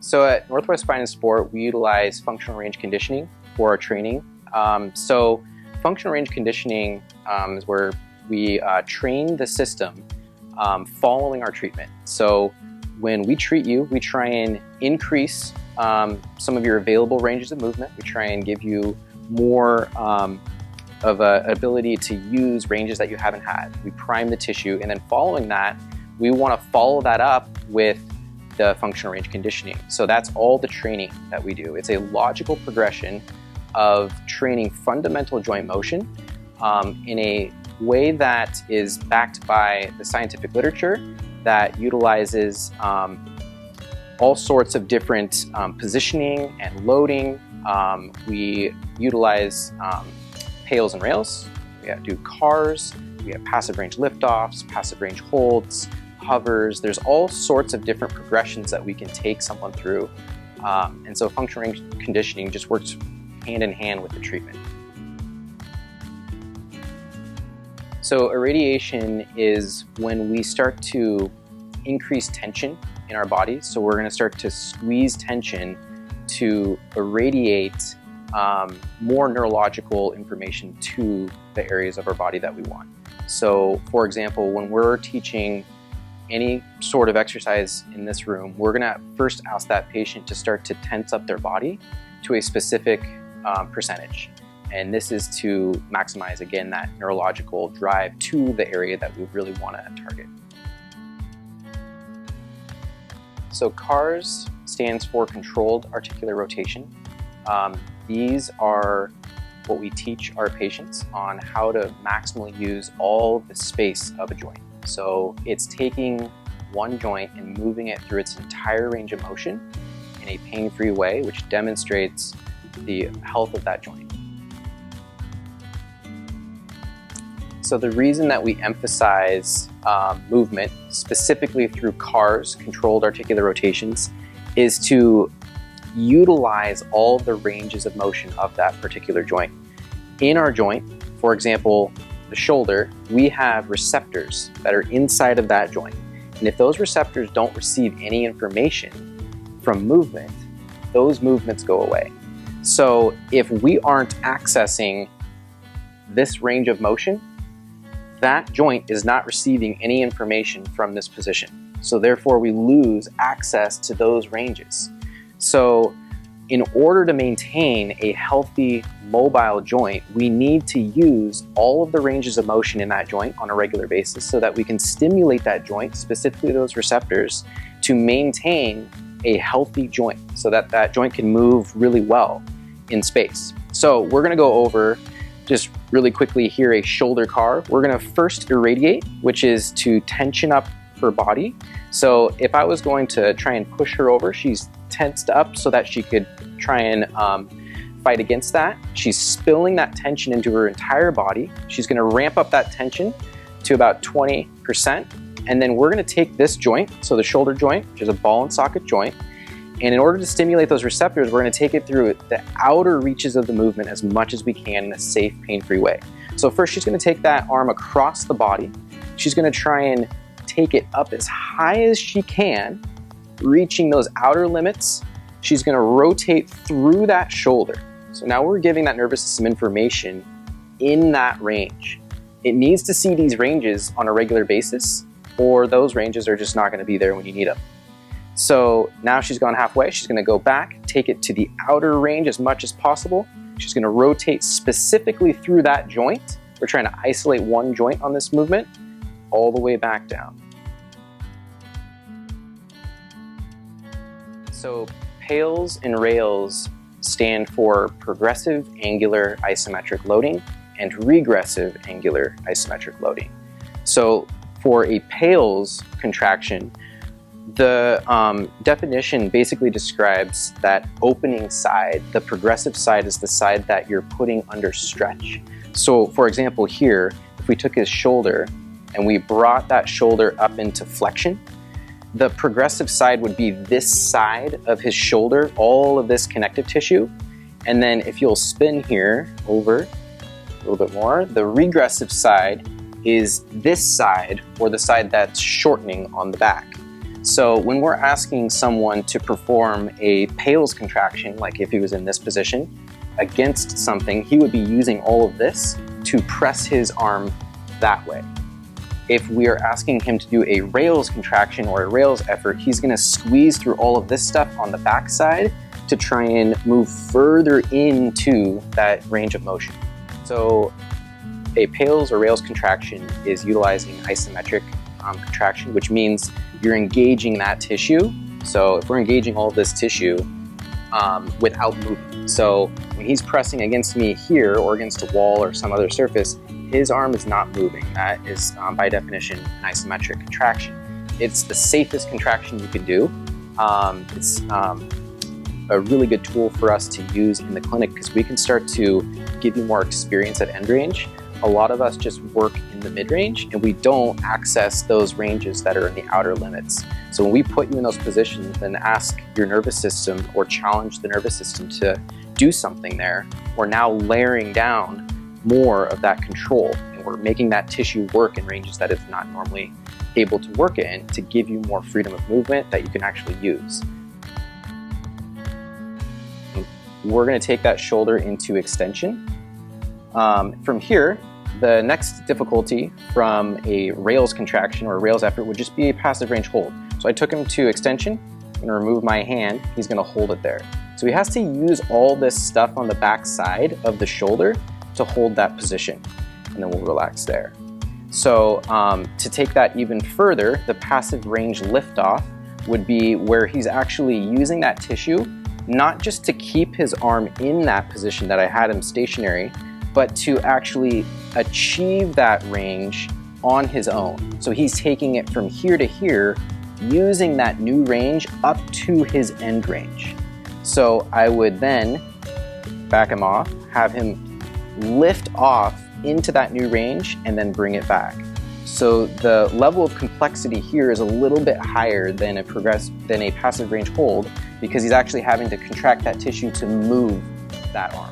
So at Northwest Spine and Sport, we utilize functional range conditioning for our training. So functional range conditioning is where we train the system following our treatment. So when we treat you, we try and increase some of your available ranges of movement. We try and give you more of an ability to use ranges that you haven't had. We prime the tissue, and then following that, we want to follow that up with the functional range conditioning. So that's all the training that we do. It's a logical progression of training fundamental joint motion in a way that is backed by the scientific literature that utilizes all sorts of different positioning and loading. We utilize pails and rails. We do cars. We have passive range liftoffs, passive range holds, hovers. There's all sorts of different progressions that we can take someone through. And so functional range conditioning just works hand in hand with the treatment. So irradiation is when we start to increase tension in our body. So we're going to start to squeeze tension to irradiate more neurological information to the areas of our body that we want. So for example, when we're teaching any sort of exercise in this room, we're going to first ask that patient to start to tense up their body to a specific percentage. And this is to maximize, again, that neurological drive to the area that we really want to target. So CARS stands for Controlled Articular Rotation. These are what we teach our patients on how to maximally use all the space of a joint. So it's taking one joint and moving it through its entire range of motion in a pain-free way, which demonstrates the health of that joint. So the reason that we emphasize movement, specifically through CARS, Controlled Articular Rotations, is to utilize all the ranges of motion of that particular joint. In our joint, for example, the shoulder, we have receptors that are inside of that joint. And if those receptors don't receive any information from movement, those movements go away. So if we aren't accessing this range of motion, that joint is not receiving any information from this position. So therefore we lose access to those ranges. So in order to maintain a healthy mobile joint, we need to use all of the ranges of motion in that joint on a regular basis so that we can stimulate that joint, specifically those receptors, to maintain a healthy joint so that that joint can move really well in space. So we're going to go over just really quickly here a shoulder car. We're going to first irradiate, which is to tension up her body. So if I was going to try and push her over, she's tensed up so that she could try and fight against that. She's spilling that tension into her entire body. She's going to ramp up that tension to about 20%. And then we're going to take this joint, so the shoulder joint, which is a ball and socket joint, and in order to stimulate those receptors, we're going to take it through the outer reaches of the movement as much as we can in a safe, pain-free way. So first, she's going to take that arm across the body. She's going to try and take it up as high as she can, reaching those outer limits. She's going to rotate through that shoulder. So now we're giving that nervous system information in that range. It needs to see these ranges on a regular basis, or those ranges are just not going to be there when you need them. So now she's gone halfway. She's going to go back, take it to the outer range as much as possible. She's going to rotate specifically through that joint. We're trying to isolate one joint on this movement, all the way back down. So Pails and rails stand for progressive angular isometric loading and regressive angular isometric loading. So for a Pails contraction, the definition basically describes that opening side. The progressive side is the side that you're putting under stretch. So for example here, if we took his shoulder and we brought that shoulder up into flexion, the progressive side would be this side of his shoulder, all of this connective tissue. And then if you'll spin here over a little bit more, the regressive side is this side, or the side that's shortening on the back. So when we're asking someone to perform a Pails contraction, like if he was in this position, against something, he would be using all of this to press his arm that way. If we are asking him to do a rails contraction or a rails effort, he's going to squeeze through all of this stuff on the backside to try and move further into that range of motion. So a Pails or rails contraction is utilizing isometric contraction, which means you're engaging that tissue. So if we're engaging all of this tissue without moving. So when he's pressing against me here or against a wall or some other surface, his arm is not moving. That is, by definition, an isometric contraction. It's the safest contraction you can do. It's a really good tool for us to use in the clinic because we can start to give you more experience at end range. A lot of us just work in the mid-range and we don't access those ranges that are in the outer limits. So when we put you in those positions and ask your nervous system or challenge the nervous system to do something there, we're now layering down more of that control and we're making that tissue work in ranges that it's not normally able to work in to give you more freedom of movement that you can actually use. We're going to take that shoulder into extension. From here, the next difficulty from a rails contraction or a rails effort would just be a passive range hold. So I took him to extension, I'm going to remove my hand, he's going to hold it there. So he has to use all this stuff on the back side of the shoulder to hold that position, and then we'll relax there. So to take that even further, the passive range liftoff would be where he's actually using that tissue, not just to keep his arm in that position that I had him stationary, but to actually achieve that range on his own. So he's taking it from here to here, using that new range up to his end range. So I would then back him off, have him lift off into that new range, and then bring it back. So the level of complexity here is a little bit higher than a passive range hold because he's actually having to contract that tissue to move that arm.